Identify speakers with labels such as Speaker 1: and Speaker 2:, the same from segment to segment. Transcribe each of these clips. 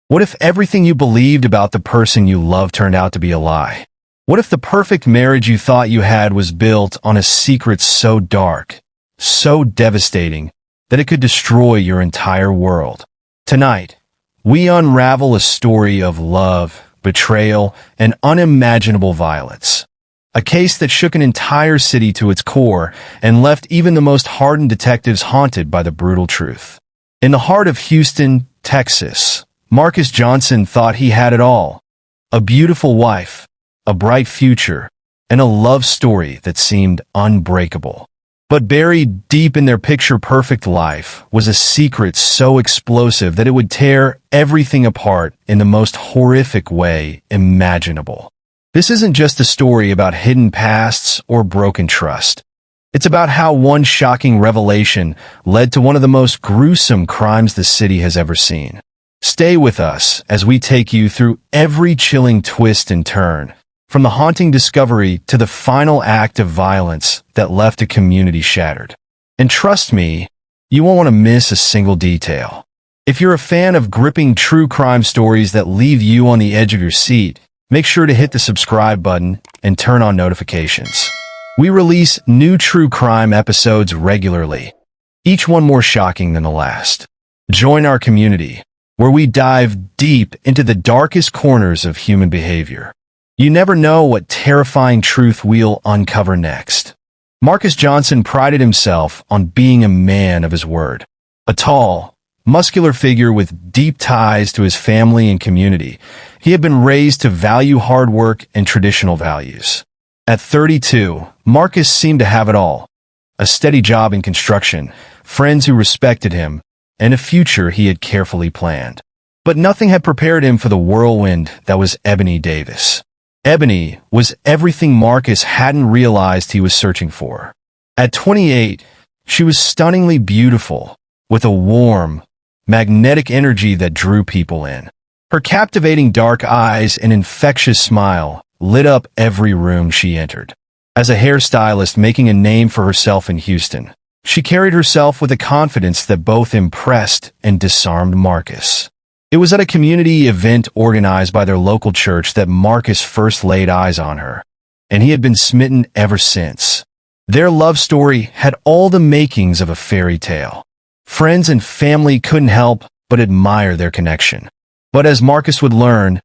Speaker 1: What if everything you believed about the person you love turned out to be a lie? What if the perfect marriage you thought you had was built on a secret so dark, so devastating, that it could destroy your entire world? Tonight, we unravel a story of love, betrayal, and unimaginable violence. A case that shook an entire city to its core and left even the most hardened detectives haunted by the brutal truth. In the heart of Houston, Texas, Marcus Johnson thought he had it all: a beautiful wife, a bright future, and a love story that seemed unbreakable. But buried deep in their picture-perfect life was a secret so explosive that it would tear everything apart in the most horrific way imaginable. This isn't just a story about hidden pasts or broken trust. It's about how one shocking revelation led to one of the most gruesome crimes the city has ever seen. Stay with us as we take you through every chilling twist and turn, from the haunting discovery to the final act of violence that left a community shattered. And trust me, you won't want to miss a single detail. If you're a fan of gripping true crime stories that leave you on the edge of your seat, make sure to hit the subscribe button and turn on notifications. We release new true crime episodes regularly, each one more shocking than the last. Join our community, where we dive deep into the darkest corners of human behavior. You never know what terrifying truth we'll uncover next. Marcus Johnson prided himself on being a man of his word. A tall, muscular figure with deep ties to his family and community, he had been raised to value hard work and traditional values. At 32, Marcus seemed to have it all: a steady job in construction, friends who respected him, and a future he had carefully planned. But nothing had prepared him for the whirlwind that was Ebony Davis. Ebony was everything Marcus hadn't realized he was searching for. At 28, she was stunningly beautiful, with a warm, magnetic energy that drew people in. Her captivating dark eyes and infectious smile lit up every room she entered. As a hairstylist making a name for herself in Houston, she carried herself with a confidence that both impressed and disarmed Marcus. It was at a community event organized by their local church that Marcus first laid eyes on her, and he had been smitten ever since. Their love story had all the makings of a fairy tale. Friends and family couldn't help but admire their connection. But as Marcus would learn,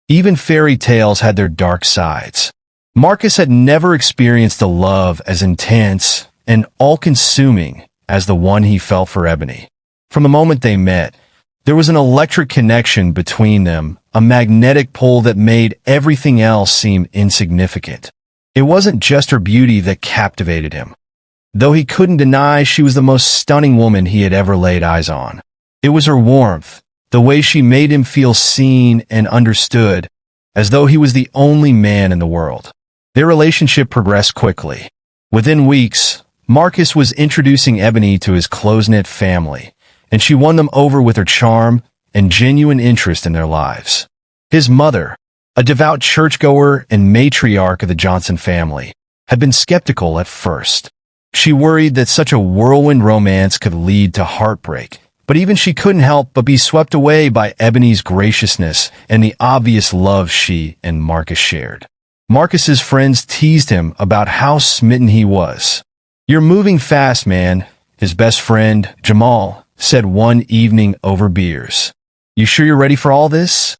Speaker 1: even fairy tales had their dark sides. Marcus had never experienced a love as intense and all-consuming as the one he felt for Ebony. From the moment they met, there was an electric connection between them, a magnetic pull that made everything else seem insignificant. It wasn't just her beauty that captivated him, though he couldn't deny she was the most stunning woman he had ever laid eyes on. It was her warmth, the way she made him feel seen and understood, as though he was the only man in the world. Their relationship progressed quickly. Within weeks, Marcus was introducing Ebony to his close-knit family, and she won them over with her charm and genuine interest in their lives. His mother, a devout churchgoer and matriarch of the Johnson family, had been skeptical at first. She worried that such a whirlwind romance could lead to heartbreak, but even she couldn't help but be swept away by Ebony's graciousness and the obvious love she and Marcus shared. Marcus's friends teased him about how smitten he was. "You're moving fast, man," his best friend, Jamal, said one evening over beers. "You sure you're ready for all this?"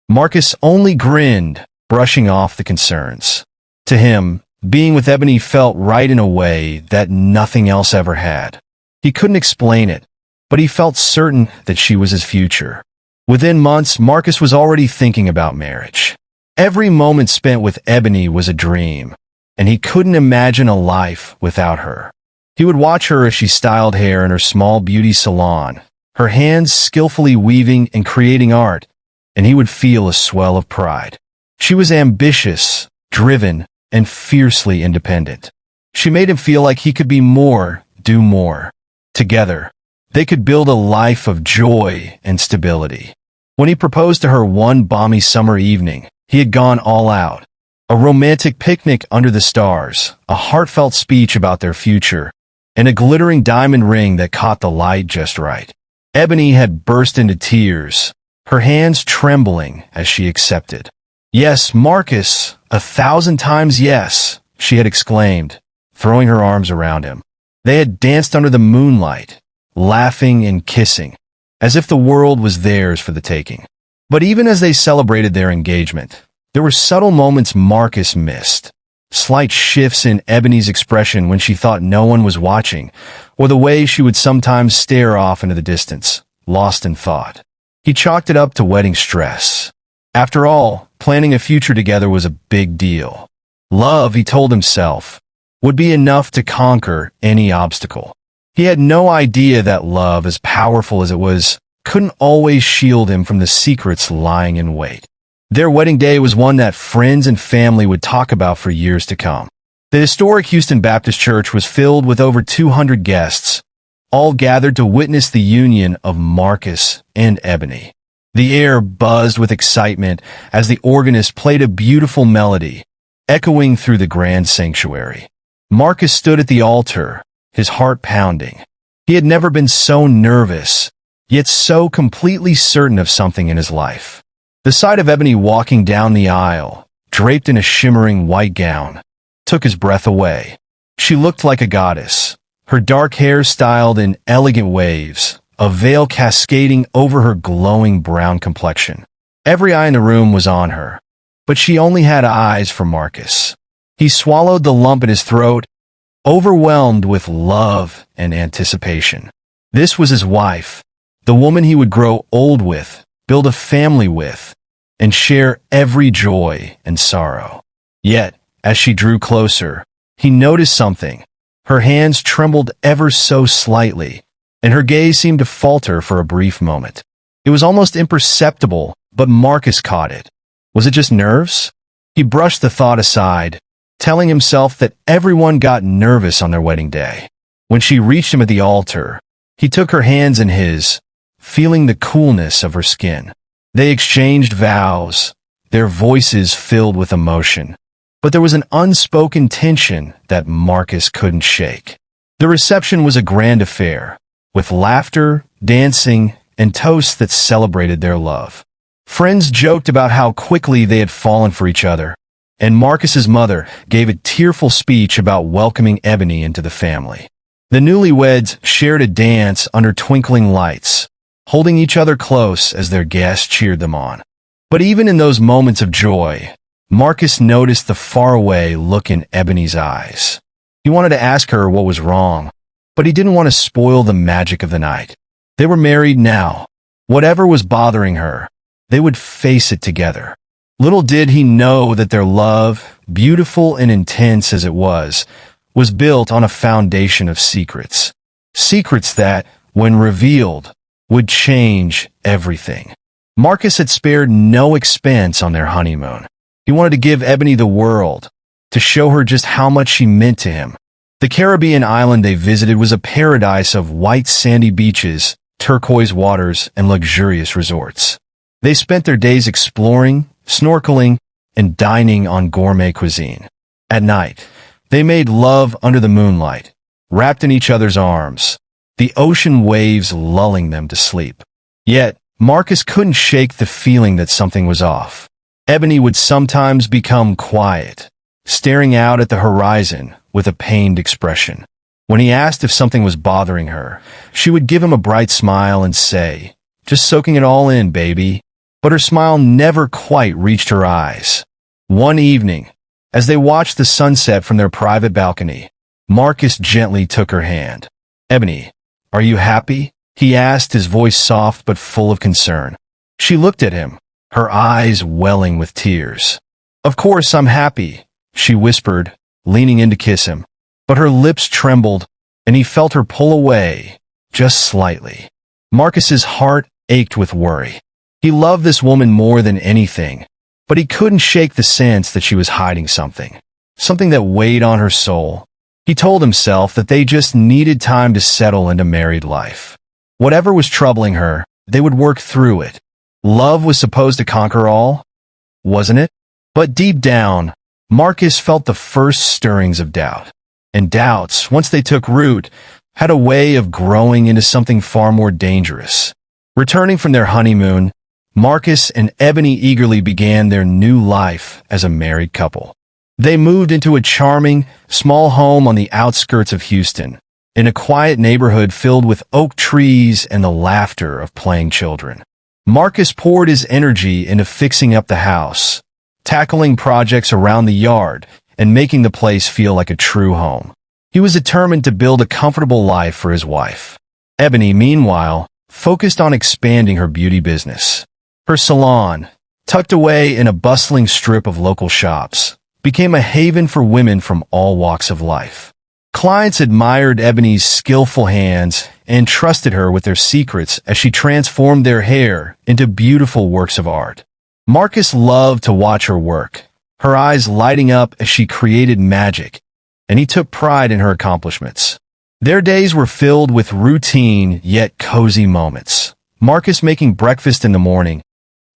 Speaker 1: Marcus only grinned, brushing off the concerns. To him, being with Ebony felt right in a way that nothing else ever had. He couldn't explain it, but he felt certain that she was his future. Within months, Marcus was already thinking about marriage. Every moment spent with Ebony was a dream, and he couldn't imagine a life without her. He would watch her as she styled hair in her small beauty salon, her hands skillfully weaving and creating art, and he would feel a swell of pride. She was ambitious, driven, and fiercely independent. She made him feel like he could be more, do more. Together, they could build a life of joy and stability. When he proposed to her one balmy summer evening, he had gone all out. A romantic picnic under the stars, a heartfelt speech about their future, and a glittering diamond ring that caught the light just right. Ebony had burst into tears, her hands trembling as she accepted. "Yes, Marcus, 1,000 times yes," she had exclaimed, throwing her arms around him. They had danced under the moonlight, laughing and kissing, as if the world was theirs for the taking. But even as they celebrated their engagement, there were subtle moments Marcus missed. Slight shifts in Ebony's expression when she thought no one was watching, or the way she would sometimes stare off into the distance, lost in thought. He chalked it up to wedding stress. After all, planning a future together was a big deal. Love, he told himself, would be enough to conquer any obstacle. He had no idea that love, as powerful as it was, couldn't always shield him from the secrets lying in wait. Their wedding day was one that friends and family would talk about for years to come. The historic Houston Baptist Church was filled with over 200 guests, all gathered to witness the union of Marcus and Ebony. The air buzzed with excitement as the organist played a beautiful melody, echoing through the grand sanctuary. Marcus stood at the altar, his heart pounding. He had never been so nervous, yet so completely certain of something in his life. The sight of Ebony walking down the aisle, draped in a shimmering white gown, took his breath away. She looked like a goddess, her dark hair styled in elegant waves, a veil cascading over her glowing brown complexion. Every eye in the room was on her, but she only had eyes for Marcus. He swallowed the lump in his throat, overwhelmed with love and anticipation. This was his wife, the woman he would grow old with, build a family with, and share every joy and sorrow. Yet, as she drew closer, he noticed something. Her hands trembled ever so slightly, and her gaze seemed to falter for a brief moment. It was almost imperceptible, but Marcus caught it. Was it just nerves? He brushed the thought aside, telling himself that everyone got nervous on their wedding day. When she reached him at the altar, he took her hands in his, feeling the coolness of her skin. They exchanged vows, their voices filled with emotion. But there was an unspoken tension that Marcus couldn't shake. The reception was a grand affair, with laughter, dancing, and toasts that celebrated their love. Friends joked about how quickly they had fallen for each other, and Marcus's mother gave a tearful speech about welcoming Ebony into the family. The newlyweds shared a dance under twinkling lights, holding each other close as their guests cheered them on. But even in those moments of joy, Marcus noticed the faraway look in Ebony's eyes. He wanted to ask her what was wrong, but he didn't want to spoil the magic of the night. They were married now. Whatever was bothering her, they would face it together. Little did he know that their love, beautiful and intense as it was built on a foundation of secrets. Secrets that, when revealed, would change everything. Marcus had spared no expense on their honeymoon. He wanted to give Ebony the world, to show her just how much she meant to him. The Caribbean island they visited was a paradise of white sandy beaches, turquoise waters, and luxurious resorts. They spent their days exploring, snorkeling, and dining on gourmet cuisine. At night, they made love under the moonlight, wrapped in each other's arms, the ocean waves lulling them to sleep. Yet, Marcus couldn't shake the feeling that something was off. Ebony would sometimes become quiet, staring out at the horizon with a pained expression. When he asked if something was bothering her, she would give him a bright smile and say, "Just soaking it all in, baby." But her smile never quite reached her eyes. One evening, as they watched the sunset from their private balcony, Marcus gently took her hand. "Ebony, are you happy?" he asked, his voice soft but full of concern. She looked at him, her eyes welling with tears. "Of course I'm happy," she whispered, leaning in to kiss him. But her lips trembled, and he felt her pull away, just slightly. Marcus's heart ached with worry. He loved this woman more than anything, but he couldn't shake the sense that she was hiding something that weighed on her soul. He told himself that they just needed time to settle into married life. Whatever was troubling her, they would work through it. Love was supposed to conquer all, wasn't it? But deep down, Marcus felt the first stirrings of doubt. And doubts, once they took root, had a way of growing into something far more dangerous. Returning from their honeymoon, Marcus and Ebony eagerly began their new life as a married couple. They moved into a charming, small home on the outskirts of Houston, in a quiet neighborhood filled with oak trees and the laughter of playing children. Marcus poured his energy into fixing up the house, tackling projects around the yard, and making the place feel like a true home. He was determined to build a comfortable life for his wife. Ebony, meanwhile, focused on expanding her beauty business. Her salon, tucked away in a bustling strip of local shops, became a haven for women from all walks of life. Clients admired Ebony's skillful hands and trusted her with their secrets as she transformed their hair into beautiful works of art. Marcus loved to watch her work, her eyes lighting up as she created magic, and he took pride in her accomplishments. Their days were filled with routine yet cozy moments. Marcus making breakfast in the morning,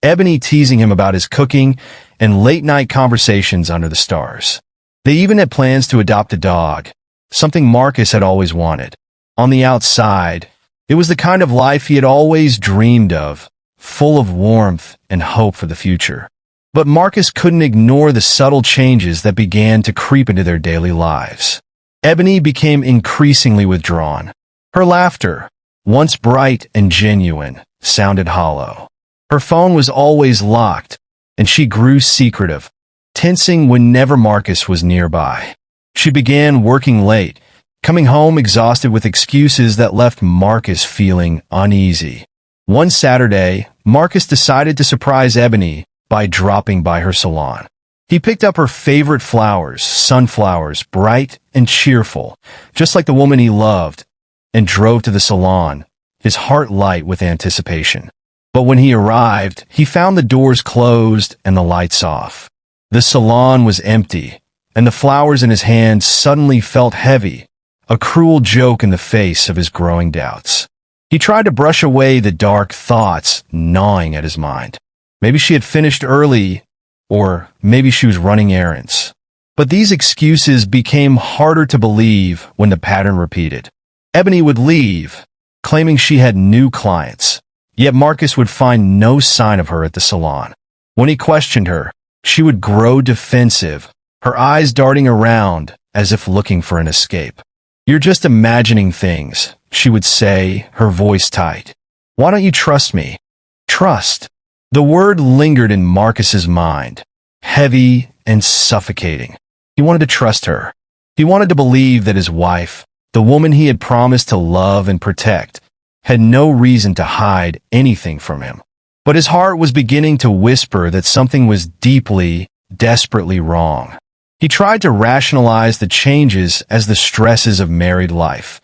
Speaker 1: Ebony teasing him about his cooking, and late-night conversations under the stars. They even had plans to adopt a dog, something Marcus had always wanted. On the outside, it was the kind of life he had always dreamed of, full of warmth and hope for the future. But Marcus couldn't ignore the subtle changes that began to creep into their daily lives. Ebony became increasingly withdrawn. Her laughter, once bright and genuine, sounded hollow. Her phone was always locked, and she grew secretive, tensing whenever Marcus was nearby. She began working late, coming home exhausted with excuses that left Marcus feeling uneasy. One Saturday, Marcus decided to surprise Ebony by dropping by her salon. He picked up her favorite flowers, sunflowers, bright and cheerful, just like the woman he loved, and drove to the salon, his heart light with anticipation. But when he arrived, he found the doors closed and the lights off. The salon was empty, and the flowers in his hands suddenly felt heavy, a cruel joke in the face of his growing doubts. He tried to brush away the dark thoughts gnawing at his mind. Maybe she had finished early, or maybe she was running errands. But these excuses became harder to believe when the pattern repeated. Ebony would leave, claiming she had new clients. Yet Marcus would find no sign of her at the salon. When he questioned her, she would grow defensive, her eyes darting around as if looking for an escape. "You're just imagining things," she would say, her voice tight. "Why don't you trust me?" Trust. The word lingered in Marcus's mind, heavy and suffocating. He wanted to trust her. He wanted to believe that his wife, the woman he had promised to love and protect, had no reason to hide anything from him. But his heart was beginning to whisper that something was deeply, desperately wrong. He tried to rationalize the changes as the stresses of married life,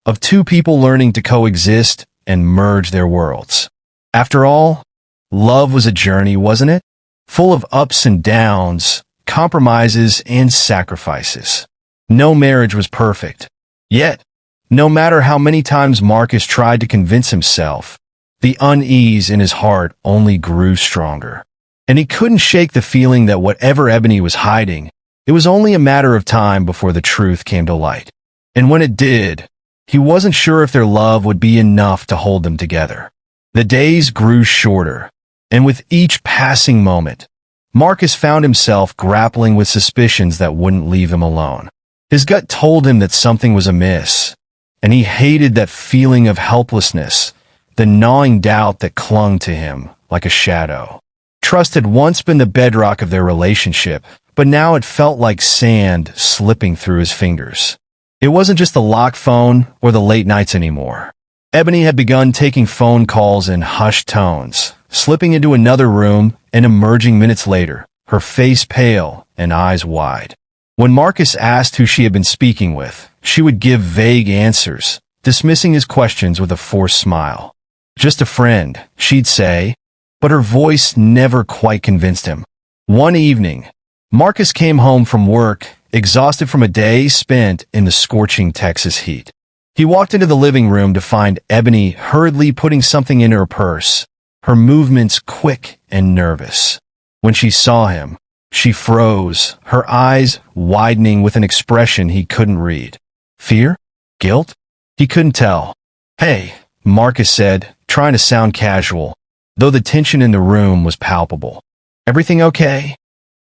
Speaker 1: of two people learning to coexist and merge their worlds. After all, love was a journey, wasn't it? Full of ups and downs, compromises and sacrifices. No marriage was perfect. Yet, no matter how many times Marcus tried to convince himself, the unease in his heart only grew stronger. And he couldn't shake the feeling that whatever Ebony was hiding, it was only a matter of time before the truth came to light. And when it did, he wasn't sure if their love would be enough to hold them together. The days grew shorter, and with each passing moment, Marcus found himself grappling with suspicions that wouldn't leave him alone. His gut told him that something was amiss, and he hated that feeling of helplessness, the gnawing doubt that clung to him like a shadow. Trust had once been the bedrock of their relationship, but now it felt like sand slipping through his fingers. It wasn't just the locked phone or the late nights anymore. Ebony had begun taking phone calls in hushed tones, slipping into another room and emerging minutes later, her face pale and eyes wide. When Marcus asked who she had been speaking with, she would give vague answers, dismissing his questions with a forced smile. "Just a friend," she'd say, but her voice never quite convinced him. One evening, Marcus came home from work, exhausted from a day spent in the scorching Texas heat. He walked into the living room to find Ebony hurriedly putting something in her purse, her movements quick and nervous. When she saw him, she froze, her eyes widening with an expression he couldn't read. Fear? Guilt? He couldn't tell. "Hey," Marcus said, trying to sound casual. though the tension in the room was palpable. "Everything okay?"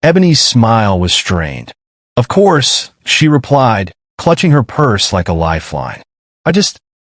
Speaker 1: Ebony's smile was strained. "Of course," she replied, clutching her purse like a lifeline. I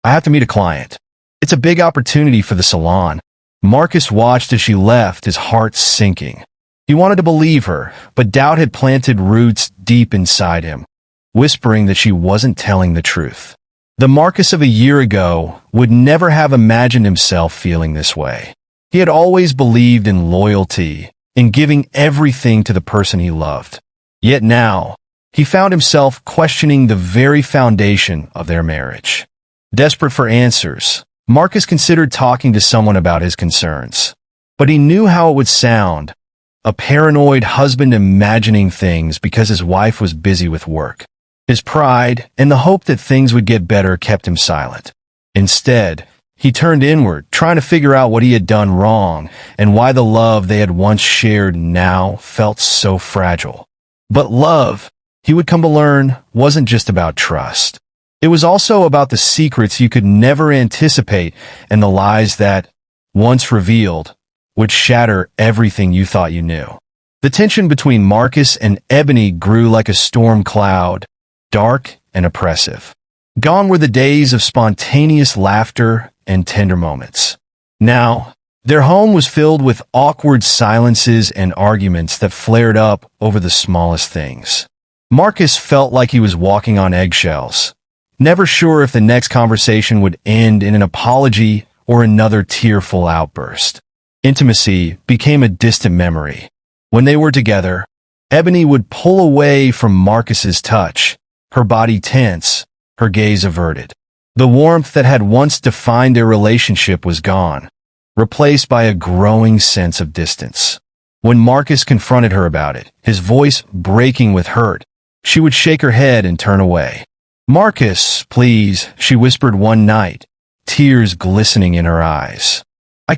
Speaker 1: have to meet a client. It's a big opportunity for the salon." Marcus watched as she left, his heart sinking. He wanted to believe her, but doubt had planted roots deep inside him, whispering that she wasn't telling the truth. The Marcus of a year ago would never have imagined himself feeling this way. He had always believed in loyalty, in giving everything to the person he loved. Yet now, he found himself questioning the very foundation of their marriage. Desperate for answers, Marcus considered talking to someone about his concerns. But he knew how it would sound, a paranoid husband imagining things because his wife was busy with work. His pride and the hope that things would get better kept him silent. Instead, he turned inward, trying to figure out what he had done wrong and why the love they had once shared now felt so fragile. But love, he would come to learn, wasn't just about trust. It was also about the secrets you could never anticipate and the lies that, once revealed, would shatter everything you thought you knew. The tension between Marcus and Ebony grew like a storm cloud, dark and oppressive. Gone were the days of spontaneous laughter and tender moments. Now, their home was filled with awkward silences and arguments that flared up over the smallest things. Marcus felt like he was walking on eggshells, never sure if the next conversation would end in an apology or another tearful outburst. Intimacy became a distant memory. When they were together, Ebony would pull away from Marcus's touch, her body tense, her gaze averted. The warmth that had once defined their relationship was gone, replaced by a growing sense of distance. When Marcus confronted her about it, his voice breaking with hurt, she would shake her head and turn away. "Marcus, please," she whispered one night, tears glistening in her eyes. I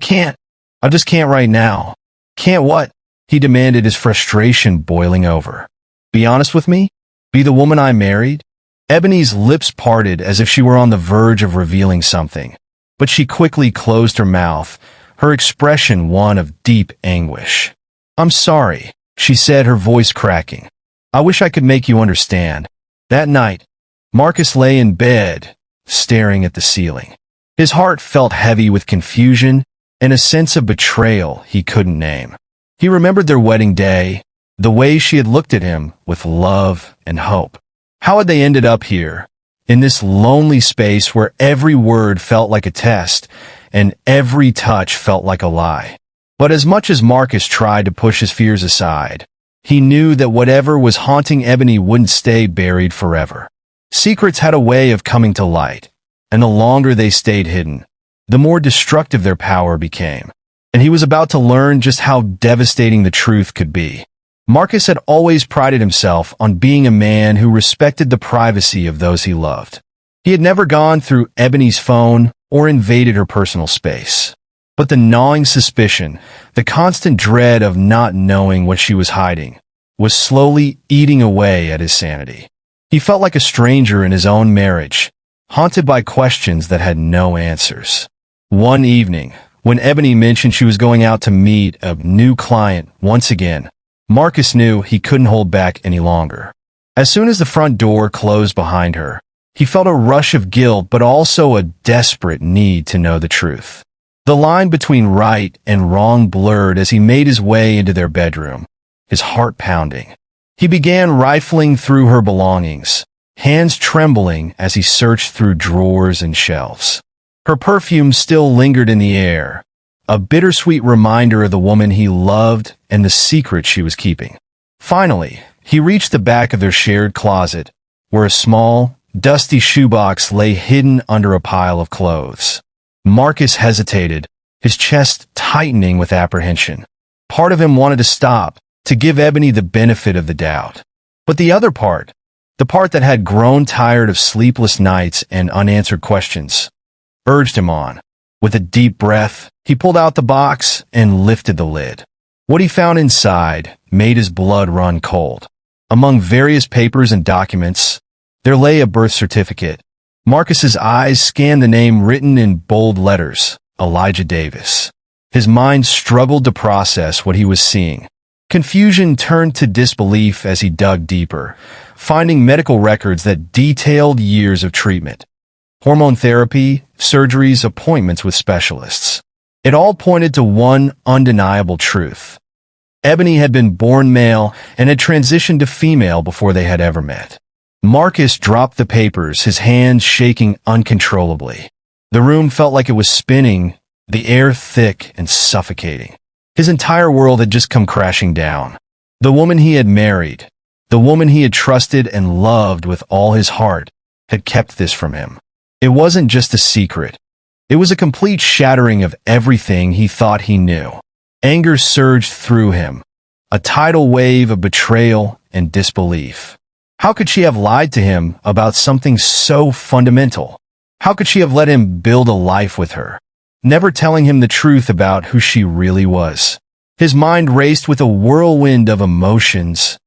Speaker 1: just can't right now." "Can't what?" he demanded, his frustration boiling over. "Be honest with me? Be the woman I married?" Ebony's lips parted as if she were on the verge of revealing something, but she quickly closed her mouth, her expression one of deep anguish. "I'm sorry," she said, her voice cracking. "I wish I could make you understand." That night, Marcus lay in bed, staring at the ceiling. His heart felt heavy with confusion and a sense of betrayal he couldn't name. He remembered their wedding day, the way she had looked at him with love and hope. How had they ended up here, in this lonely space where every word felt like a test and every touch felt like a lie? But as much as Marcus tried to push his fears aside, he knew that whatever was haunting Ebony wouldn't stay buried forever. Secrets had a way of coming to light, and the longer they stayed hidden, the more destructive their power became. And he was about to learn just how devastating the truth could be. Marcus had always prided himself on being a man who respected the privacy of those he loved. He had never gone through Ebony's phone or invaded her personal space. But the gnawing suspicion, the constant dread of not knowing what she was hiding, was slowly eating away at his sanity. He felt like a stranger in his own marriage, haunted by questions that had no answers. One evening, when Ebony mentioned she was going out to meet a new client once again, Marcus knew he couldn't hold back any longer. As soon as the front door closed behind her, he felt a rush of guilt but also a desperate need to know the truth. The line between right and wrong blurred as he made his way into their bedroom, his heart pounding. He began rifling through her belongings, hands trembling as he searched through drawers and shelves. Her perfume still lingered in the air, a bittersweet reminder of the woman he loved and the secret she was keeping. Finally, he reached the back of their shared closet, where a small, dusty shoebox lay hidden under a pile of clothes. Marcus hesitated, his chest tightening with apprehension. Part of him wanted to stop, to give Ebony the benefit of the doubt. But the other part, the part that had grown tired of sleepless nights and unanswered questions, urged him on. With a deep breath, he pulled out the box and lifted the lid. What he found inside made his blood run cold. Among various papers and documents, there lay a birth certificate. Marcus's eyes scanned the name written in bold letters, Elijah Davis. His mind struggled to process what he was seeing. Confusion turned to disbelief as he dug deeper, finding medical records that detailed years of treatment. Hormone therapy, surgeries, appointments with specialists. It all pointed to one undeniable truth. Ebony had been born male and had transitioned to female before they had ever met. Marcus dropped the papers, his hands shaking uncontrollably. The room felt like it was spinning, the air thick and suffocating. His entire world had just come crashing down. The woman he had married, the woman he had trusted and loved with all his heart, had kept this from him. It wasn't just a secret. It was a complete shattering of everything he thought he knew. Anger surged through him, a tidal wave of betrayal and disbelief. How could she have lied to him about something so fundamental? How could she have let him build a life with her, never telling him the truth about who she really was? His mind raced with a whirlwind of emotions: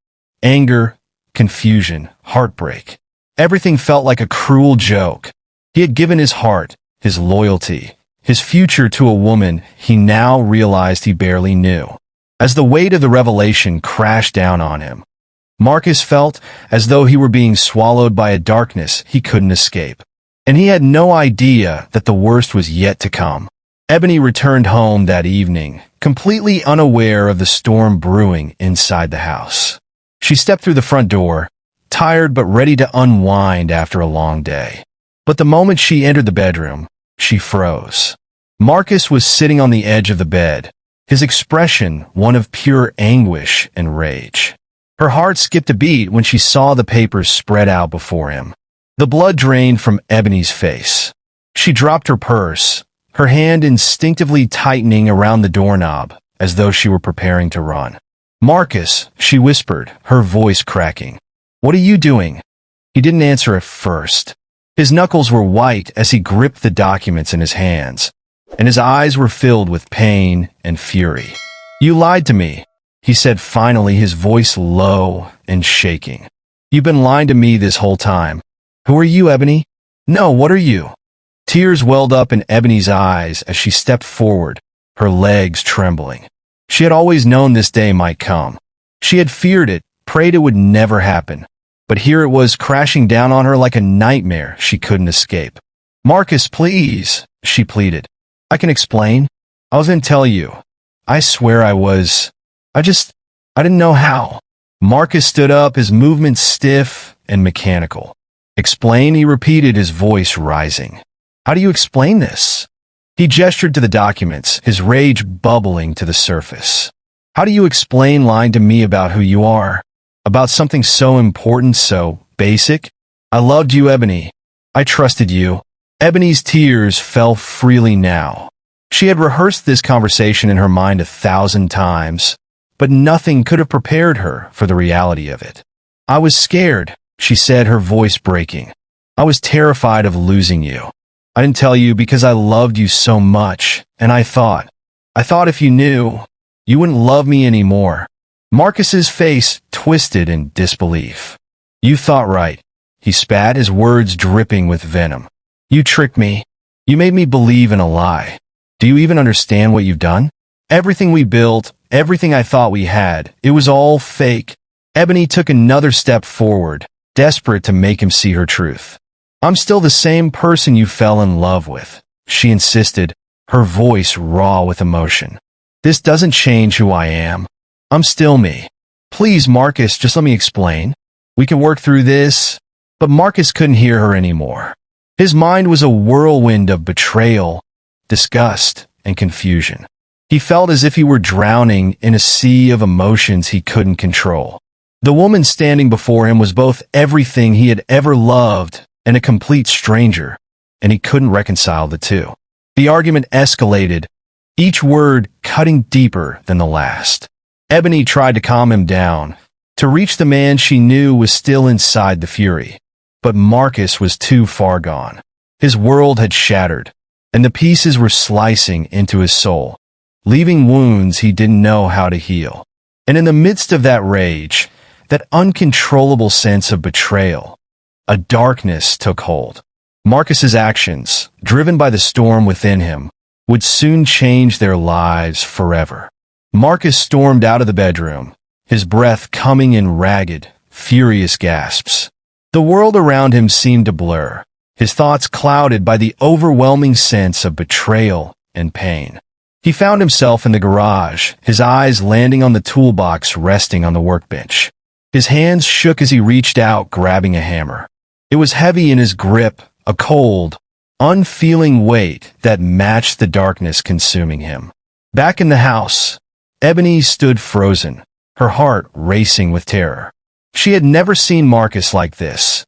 Speaker 1: anger, confusion, heartbreak. Everything felt like a cruel joke. He had given his heart, his loyalty, his future to a woman he now realized he barely knew. As the weight of the revelation crashed down on him, Marcus felt as though he were being swallowed by a darkness he couldn't escape. And he had no idea that the worst was yet to come. Ebony returned home that evening, completely unaware of the storm brewing inside the house. She stepped through the front door, tired but ready to unwind after a long day. But the moment she entered the bedroom, she froze. Marcus was sitting on the edge of the bed, his expression one of pure anguish and rage. Her heart skipped a beat when she saw the papers spread out before him. The blood drained from Ebony's face. She dropped her purse, her hand instinctively tightening around the doorknob, as though she were preparing to run. "Marcus," she whispered, her voice cracking. "What are you doing?" He didn't answer at first. His knuckles were white as he gripped the documents in his hands, and his eyes were filled with pain and fury. "You lied to me," he said finally, his voice low and shaking. "You've been lying to me this whole time." "Who are you, Ebony?" "No, what are you?" Tears welled up in Ebony's eyes as she stepped forward, her legs trembling. She had always known this day might come. She had feared it, prayed it would never happen. But here it was crashing down on her like a nightmare she couldn't escape. "Marcus, please," she pleaded. "I can explain. I was going to tell you. I swear I didn't know how." Marcus stood up, his movements stiff and mechanical. "Explain," he repeated, his voice rising. "How do you explain this?" He gestured to the documents, his rage bubbling to the surface. "How do you explain lying to me about who you are? About something so important, so basic? I loved you, Ebony. I trusted you." Ebony's tears fell freely now. She had rehearsed this conversation in her mind 1,000 times, but nothing could have prepared her for the reality of it. "I was scared," she said, her voice breaking. "I was terrified of losing you. I didn't tell you because I loved you so much, and I thought if you knew, you wouldn't love me anymore." Marcus's face twisted in disbelief. "You thought right," he spat, his words dripping with venom. "You tricked me. You made me believe in a lie. Do you even understand what you've done? Everything we built, everything I thought we had, it was all fake." Ebony took another step forward, desperate to make him see her truth. "I'm still the same person you fell in love with," she insisted, her voice raw with emotion. "This doesn't change who I am. I'm still me. Please, Marcus, just let me explain. We can work through this." But Marcus couldn't hear her anymore. His mind was a whirlwind of betrayal, disgust, and confusion. He felt as if he were drowning in a sea of emotions he couldn't control. The woman standing before him was both everything he had ever loved and a complete stranger, and he couldn't reconcile the two. The argument escalated, each word cutting deeper than the last. Ebony tried to calm him down, to reach the man she knew was still inside the fury. But Marcus was too far gone. His world had shattered, and the pieces were slicing into his soul, leaving wounds he didn't know how to heal. And in the midst of that rage, that uncontrollable sense of betrayal, a darkness took hold. Marcus's actions, driven by the storm within him, would soon change their lives forever. Marcus stormed out of the bedroom, his breath coming in ragged, furious gasps. The world around him seemed to blur, his thoughts clouded by the overwhelming sense of betrayal and pain. He found himself in the garage, his eyes landing on the toolbox resting on the workbench. His hands shook as he reached out, grabbing a hammer. It was heavy in his grip, a cold, unfeeling weight that matched the darkness consuming him. Back in the house, Ebony stood frozen, her heart racing with terror. She had never seen Marcus like this,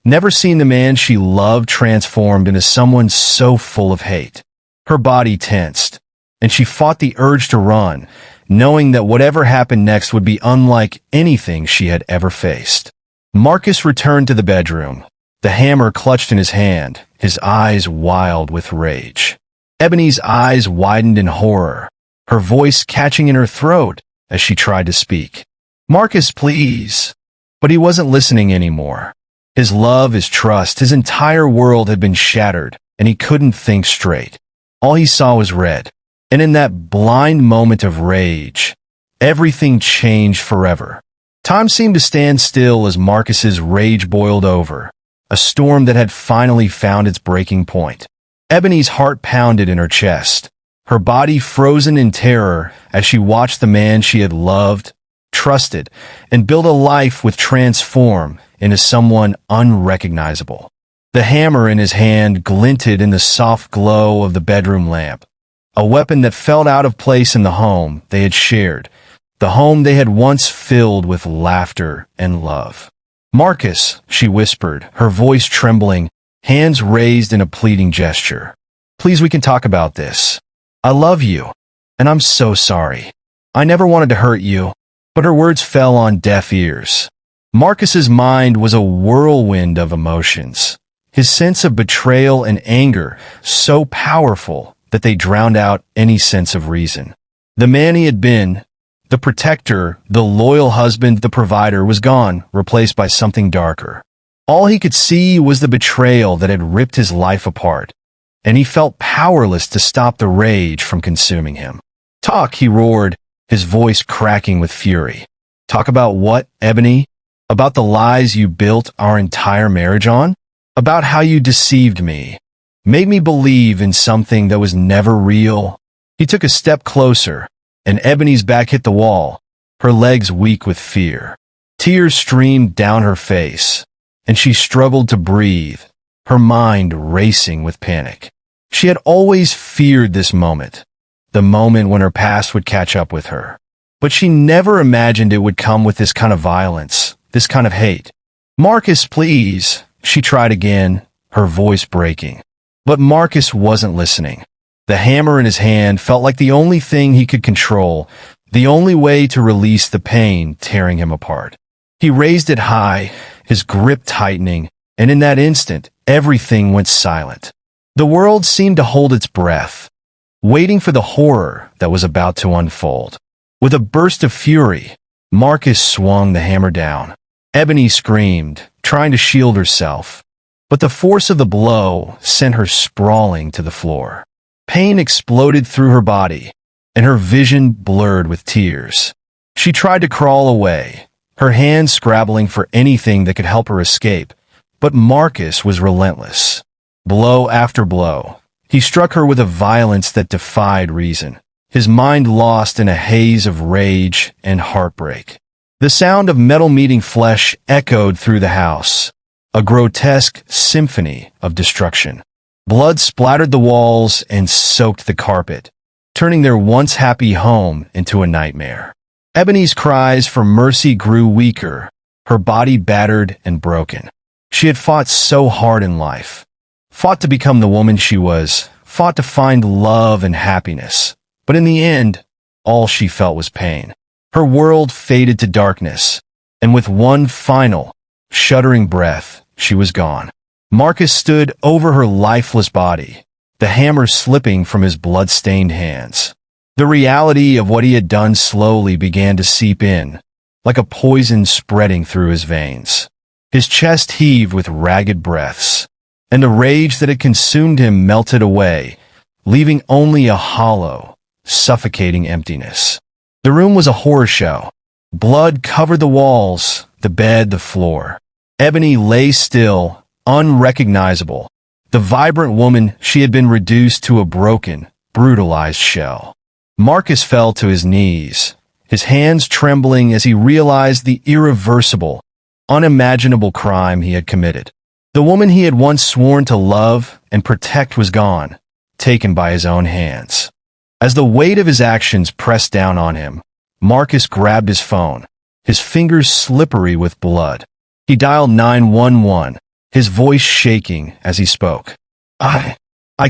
Speaker 1: never seen the man she loved transformed into someone so full of hate. Her body tensed, and she fought the urge to run, knowing that whatever happened next would be unlike anything she had ever faced. Marcus returned to the bedroom, the hammer clutched in his hand, his eyes wild with rage. Ebony's eyes widened in horror, her voice catching in her throat as she tried to speak. "Marcus, please." But he wasn't listening anymore. His love, his trust, his entire world had been shattered, and he couldn't think straight. All he saw was red. And in that blind moment of rage, everything changed forever. Time seemed to stand still as Marcus's rage boiled over, a storm that had finally found its breaking point. Ebony's heart pounded in her chest, her body frozen in terror as she watched the man she had loved, trusted, and built a life with transform into someone unrecognizable. The hammer in his hand glinted in the soft glow of the bedroom lamp, a weapon that felt out of place in the home they had shared, the home they had once filled with laughter and love. "Marcus," she whispered, her voice trembling, hands raised in a pleading gesture. "Please, we can talk about this. I love you, and I'm so sorry. I never wanted to hurt you." But her words fell on deaf ears. Marcus's mind was a whirlwind of emotions, his sense of betrayal and anger so powerful that they drowned out any sense of reason. The man he had been, the protector, the loyal husband, the provider, was gone, replaced by something darker. All he could see was the betrayal that had ripped his life apart, and he felt powerless to stop the rage from consuming him. "Talk," he roared, his voice cracking with fury. "Talk about what, Ebony? About the lies you built our entire marriage on? About how you deceived me, made me believe in something that was never real?" He took a step closer, and Ebony's back hit the wall, her legs weak with fear. Tears streamed down her face, and she struggled to breathe, her mind racing with panic. She had always feared this moment, the moment when her past would catch up with her. But she never imagined it would come with this kind of violence, this kind of hate. "Marcus, please," she tried again, her voice breaking. But Marcus wasn't listening. The hammer in his hand felt like the only thing he could control, the only way to release the pain tearing him apart. He raised it high, his grip tightening, and in that instant, everything went silent. The world seemed to hold its breath, waiting for the horror that was about to unfold. With a burst of fury, Marcus swung the hammer down. Ebony screamed, trying to shield herself, but the force of the blow sent her sprawling to the floor. Pain exploded through her body, and her vision blurred with tears. She tried to crawl away, her hands scrabbling for anything that could help her escape, but Marcus was relentless. Blow after blow, he struck her with a violence that defied reason, his mind lost in a haze of rage and heartbreak. The sound of metal meeting flesh echoed through the house, a grotesque symphony of destruction. Blood splattered the walls and soaked the carpet, turning their once happy home into a nightmare. Ebony's cries for mercy grew weaker, her body battered and broken. She had fought so hard in life, fought to become the woman she was, fought to find love and happiness. But in the end, all she felt was pain. Her world faded to darkness, and with one final, shuddering breath, she was gone. Marcus stood over her lifeless body, the hammer slipping from his blood-stained hands. The reality of what he had done slowly began to seep in, like a poison spreading through his veins. His chest heaved with ragged breaths, and the rage that had consumed him melted away, leaving only a hollow, suffocating emptiness. The room was a horror show. Blood covered the walls, the bed, the floor. Ebony lay still, unrecognizable, the vibrant woman she had been reduced to a broken, brutalized shell. Marcus fell to his knees, his hands trembling as he realized the irreversible, unimaginable crime he had committed. The woman he had once sworn to love and protect was gone, taken by his own hands. As the weight of his actions pressed down on him, Marcus grabbed his phone, his fingers slippery with blood. He dialed 911, his voice shaking as he spoke. I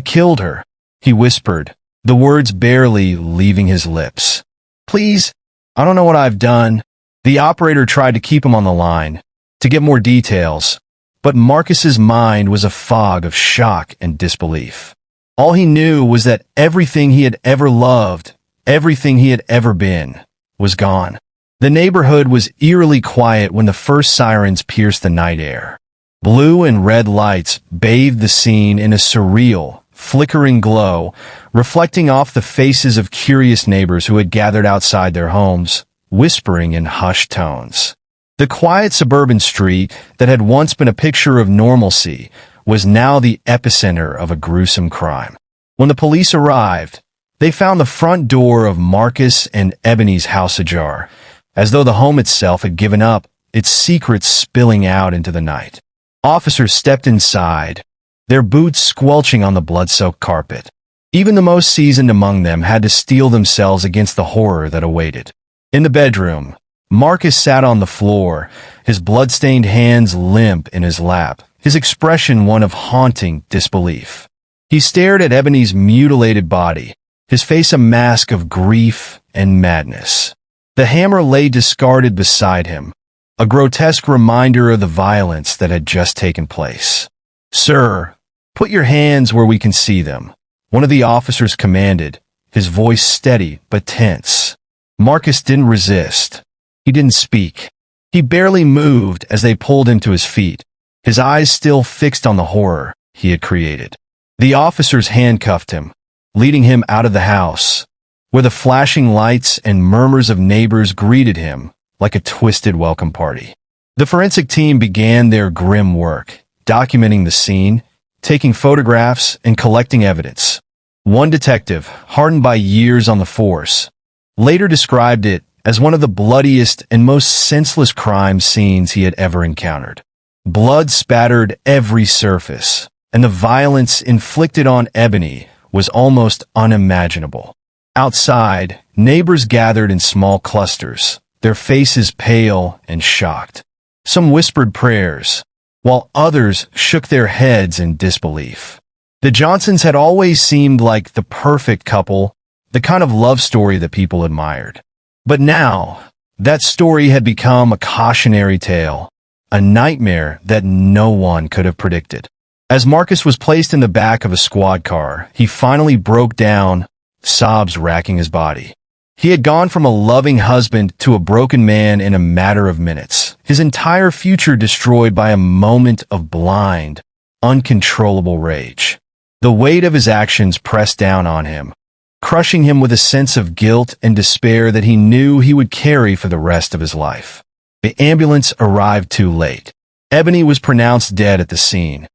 Speaker 1: killed her," he whispered, the words barely leaving his lips. "Please, I don't know what I've done." The operator tried to keep him on the line, to get more details, but Marcus's mind was a fog of shock and disbelief. All he knew was that everything he had ever loved, everything he had ever been, was gone. The neighborhood was eerily quiet when the first sirens pierced the night air. Blue and red lights bathed the scene in a surreal, flickering glow, reflecting off the faces of curious neighbors who had gathered outside their homes, whispering in hushed tones. The quiet suburban street that had once been a picture of normalcy was now the epicenter of a gruesome crime. When the police arrived, they found the front door of Marcus and Ebony's house ajar, as though the home itself had given up, its secrets spilling out into the night. Officers stepped inside, their boots squelching on the blood-soaked carpet. Even the most seasoned among them had to steel themselves against the horror that awaited. In the bedroom, Marcus sat on the floor, his blood-stained hands limp in his lap, his expression one of haunting disbelief. He stared at Ebony's mutilated body, his face a mask of grief and madness. The hammer lay discarded beside him, a grotesque reminder of the violence that had just taken place. "Sir, put your hands where we can see them," one of the officers commanded, his voice steady but tense. Marcus didn't resist. He didn't speak. He barely moved as they pulled him to his feet, his eyes still fixed on the horror he had created. The officers handcuffed him, leading him out of the house, where the flashing lights and murmurs of neighbors greeted him like a twisted welcome party. The forensic team began their grim work, documenting the scene, taking photographs, and collecting evidence. One detective, hardened by years on the force, later described it as one of the bloodiest and most senseless crime scenes he had ever encountered. Blood spattered every surface, and the violence inflicted on Ebony was almost unimaginable. Outside, neighbors gathered in small clusters, their faces pale and shocked. Some whispered prayers, while others shook their heads in disbelief. The Johnsons had always seemed like the perfect couple, the kind of love story that people admired. But now, that story had become a cautionary tale, a nightmare that no one could have predicted. As Marcus was placed in the back of a squad car, he finally broke down, sobs racking his body. He had gone from a loving husband to a broken man in a matter of minutes, his entire future destroyed by a moment of blind, uncontrollable rage. The weight of his actions pressed down on him, crushing him with a sense of guilt and despair that he knew he would carry for the rest of his life. The ambulance arrived too late. Ebony was pronounced dead at the scene,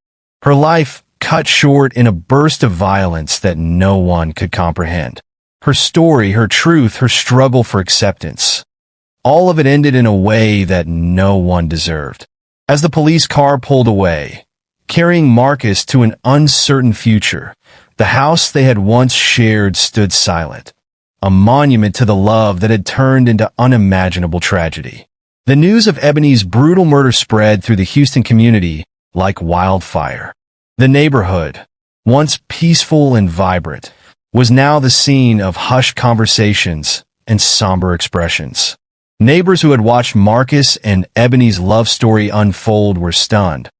Speaker 1: her life cut short in a burst of violence that no one could comprehend. Her story, her truth, her struggle for acceptance, all of it ended in a way that no one deserved. As the police car pulled away, carrying Marcus to an uncertain future, the house they had once shared stood silent, a monument to the love that had turned into unimaginable tragedy. The news of Ebony's brutal murder spread through the Houston community like wildfire. The neighborhood, once peaceful and vibrant, was now the scene of hushed conversations and somber expressions. Neighbors who had watched Marcus and Ebony's love story unfold were stunned,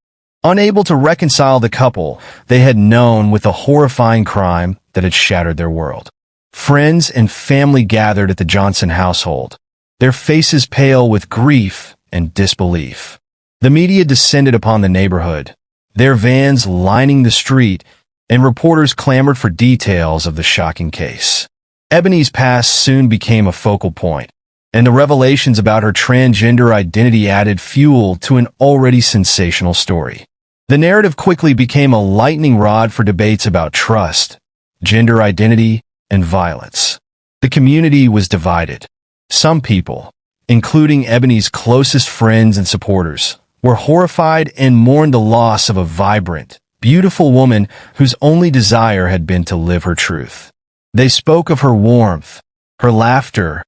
Speaker 1: unable to reconcile the couple they had known with the horrifying crime that had shattered their world. Friends and family gathered at the Johnson household, their faces pale with grief and disbelief. The media descended upon the neighborhood, their vans lining the street, and reporters clamored for details of the shocking case. Ebony's past soon became a focal point, and the revelations about her transgender identity added fuel to an already sensational story. The narrative quickly became a lightning rod for debates about trust, gender identity, and violence. The community was divided. Some people, including Ebony's closest friends and supporters, were horrified and mourned the loss of a vibrant, beautiful woman whose only desire had been to live her truth. They spoke of her warmth, her laughter,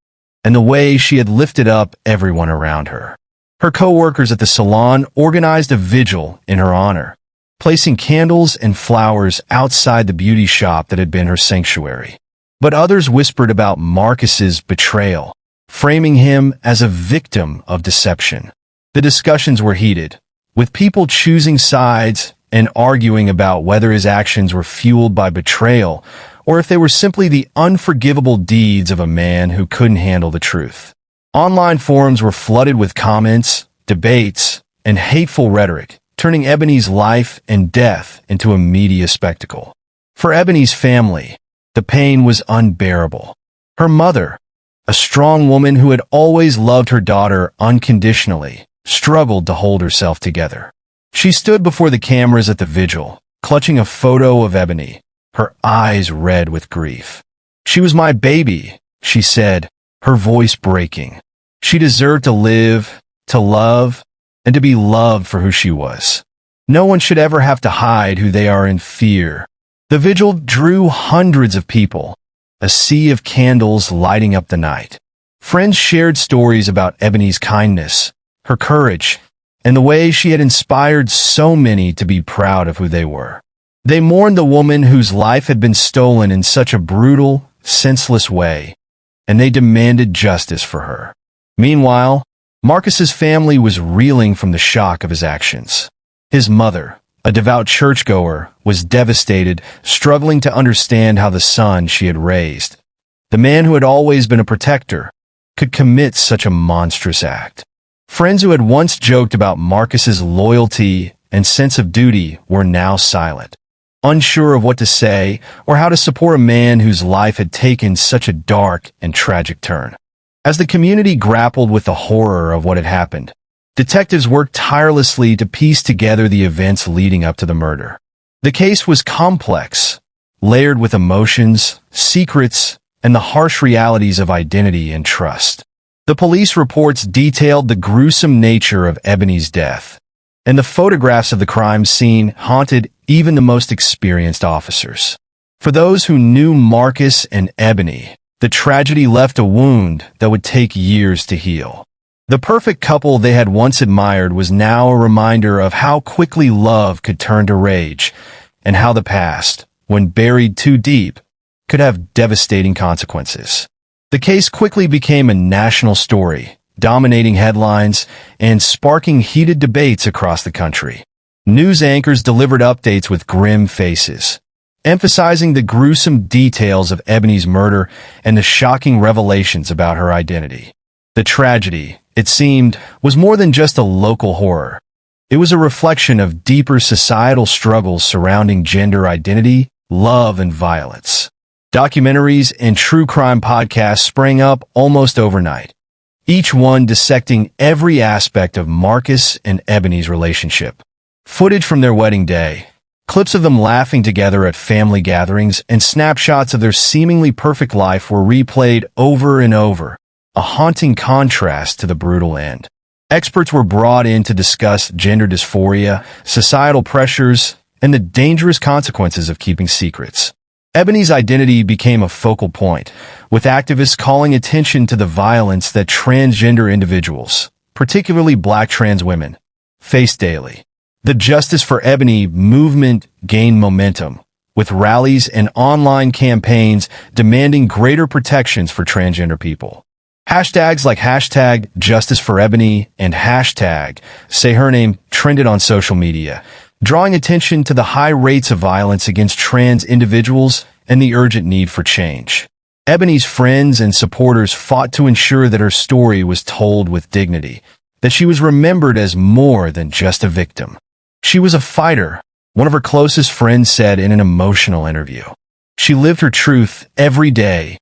Speaker 1: and the way she had lifted up everyone around her. Her co-workers at the salon organized a vigil in her honor, placing candles and flowers outside the beauty shop that had been her sanctuary. But others whispered about Marcus's betrayal, framing him as a victim of deception. The discussions were heated, with people choosing sides and arguing about whether his actions were fueled by betrayal or if they were simply the unforgivable deeds of a man who couldn't handle the truth. Online forums were flooded with comments, debates, and hateful rhetoric, turning Ebony's life and death into a media spectacle. For Ebony's family, the pain was unbearable. Her mother, a strong woman who had always loved her daughter unconditionally, struggled to hold herself together. She stood before the cameras at the vigil, clutching a photo of Ebony, her eyes red with grief. "She was my baby," she said, her voice breaking. "She deserved to live, to love, and to be loved for who she was. No one should ever have to hide who they are in fear." The vigil drew hundreds of people, a sea of candles lighting up the night. Friends shared stories about Ebony's kindness, her courage, and the way she had inspired so many to be proud of who they were. They mourned the woman whose life had been stolen in such a brutal, senseless way, and they demanded justice for her. Meanwhile, Marcus's family was reeling from the shock of his actions. His mother, a devout churchgoer, was devastated, struggling to understand how the son she had raised, the man who had always been a protector, could commit such a monstrous act. Friends who had once joked about Marcus's loyalty and sense of duty were now silent, unsure of what to say or how to support a man whose life had taken such a dark and tragic turn. As the community grappled with the horror of what had happened, detectives worked tirelessly to piece together the events leading up to the murder. The case was complex, layered with emotions, secrets, and the harsh realities of identity and trust. The police reports detailed the gruesome nature of Ebony's death, and the photographs of the crime scene haunted even the most experienced officers. For those who knew Marcus and Ebony, the tragedy left a wound that would take years to heal. The perfect couple they had once admired was now a reminder of how quickly love could turn to rage, and how the past, when buried too deep, could have devastating consequences. The case quickly became a national story, dominating headlines and sparking heated debates across the country. News anchors delivered updates with grim faces, emphasizing the gruesome details of Ebony's murder and the shocking revelations about her identity. The tragedy, it seemed, was more than just a local horror. It was a reflection of deeper societal struggles surrounding gender identity, love, and violence. Documentaries and true crime podcasts sprang up almost overnight, each one dissecting every aspect of Marcus and Ebony's relationship. Footage from their wedding day, clips of them laughing together at family gatherings, and snapshots of their seemingly perfect life were replayed over and over, a haunting contrast to the brutal end. Experts were brought in to discuss gender dysphoria, societal pressures, and the dangerous consequences of keeping secrets. Ebony's identity became a focal point, with activists calling attention to the violence that transgender individuals, particularly Black trans women, face daily. The Justice for Ebony movement gained momentum, with rallies and online campaigns demanding greater protections for transgender people. Hashtags like hashtag Justice for Ebony and hashtag Say Her Name trended on social media, drawing attention to the high rates of violence against trans individuals and the urgent need for change. Ebony's friends and supporters fought to ensure that her story was told with dignity, that she was remembered as more than just a victim. She was a fighter, one of her closest friends said in an emotional interview. She lived her truth every day,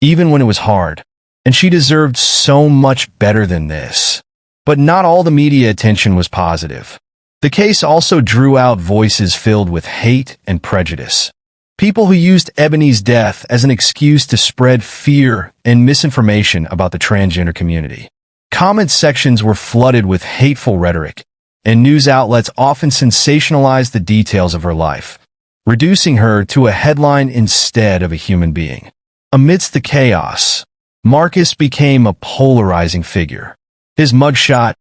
Speaker 1: even when it was hard, and she deserved so much better than this. But not all the media attention was positive. The case also drew out voices filled with hate and prejudice. People who used Ebony's death as an excuse to spread fear and misinformation about the transgender community. Comment sections were flooded with hateful rhetoric, and news outlets often sensationalized the details of her life, reducing her to a headline instead of a human being. Amidst the chaos, Marcus became a polarizing figure. His mugshot,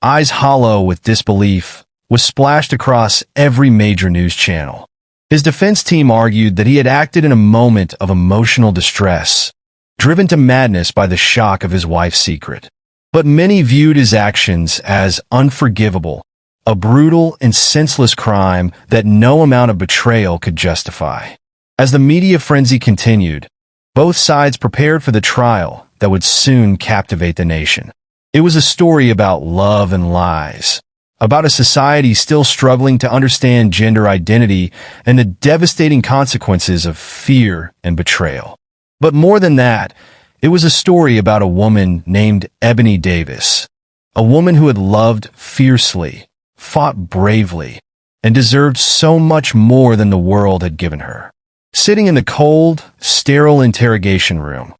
Speaker 1: eyes hollow with disbelief, was splashed across every major news channel. His defense team argued that he had acted in a moment of emotional distress, driven to madness by the shock of his wife's secret. But many viewed his actions as unforgivable, a brutal and senseless crime that no amount of betrayal could justify. As the media frenzy continued, both sides prepared for the trial that would soon captivate the nation. It was a story about love and lies, about a society still struggling to understand gender identity and the devastating consequences of fear and betrayal. But more than that, it was a story about a woman named Ebony Davis, a woman who had loved fiercely, fought bravely, and deserved so much more than the world had given her. Sitting in the cold, sterile interrogation room,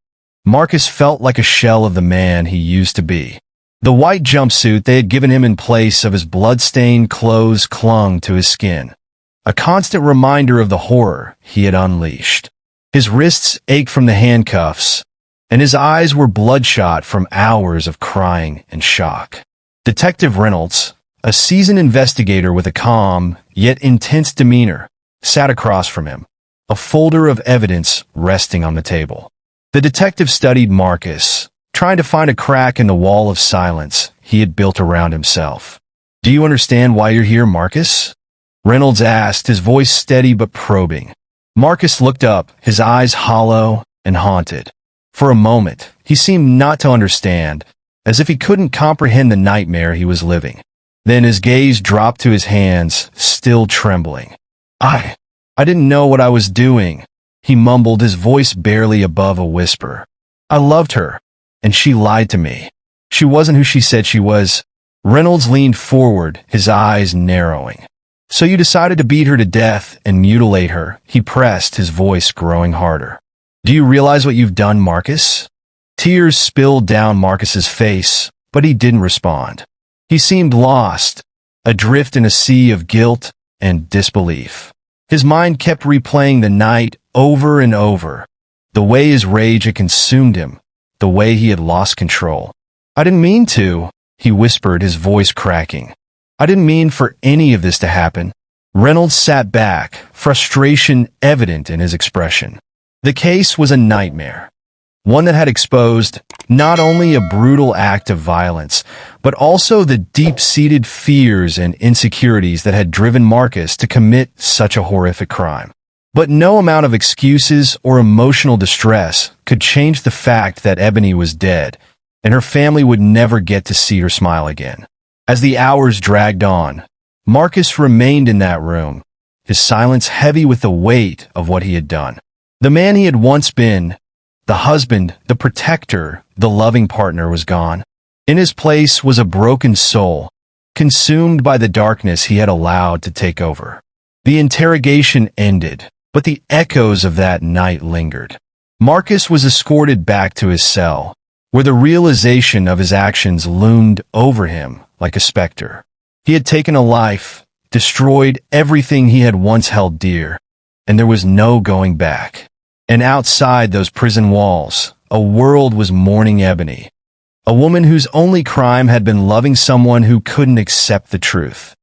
Speaker 1: Marcus felt like a shell of the man he used to be. The white jumpsuit they had given him in place of his blood-stained clothes clung to his skin, a constant reminder of the horror he had unleashed. His wrists ached from the handcuffs, and his eyes were bloodshot from hours of crying and shock. Detective Reynolds, a seasoned investigator with a calm, yet intense demeanor, sat across from him, a folder of evidence resting on the table. The detective studied Marcus, trying to find a crack in the wall of silence he had built around himself. "Do you understand why you're here, Marcus?" Reynolds asked, his voice steady but probing. Marcus looked up, his eyes hollow and haunted. For a moment, he seemed not to understand, as if he couldn't comprehend the nightmare he was living. Then his gaze dropped to his hands, still trembling. I didn't know what I was doing," he mumbled, his voice barely above a whisper. "I loved her, and she lied to me. She wasn't who she said she was." Reynolds leaned forward, his eyes narrowing. "So you decided to beat her to death and mutilate her," he pressed, his voice growing harder. "Do you realize what you've done, Marcus?" Tears spilled down Marcus's face, but he didn't respond. He seemed lost, adrift in a sea of guilt and disbelief. His mind kept replaying the night over and over, the way his rage had consumed him, the way he had lost control. "I didn't mean to," he whispered, his voice cracking. "I didn't mean for any of this to happen." Reynolds sat back, frustration evident in his expression. The case was a nightmare, one that had exposed not only a brutal act of violence, but also the deep-seated fears and insecurities that had driven Marcus to commit such a horrific crime. But no amount of excuses or emotional distress could change the fact that Ebony was dead, and her family would never get to see her smile again. As the hours dragged on, Marcus remained in that room, his silence heavy with the weight of what he had done. The man he had once been, the husband, the protector, the loving partner, was gone. In his place was a broken soul, consumed by the darkness he had allowed to take over. The interrogation ended, but the echoes of that night lingered. Marcus was escorted back to his cell, where the realization of his actions loomed over him like a specter. He had taken a life, destroyed everything he had once held dear, and there was no going back. And outside those prison walls, a world was mourning Ebony, a woman whose only crime had been loving someone who couldn't accept the truth.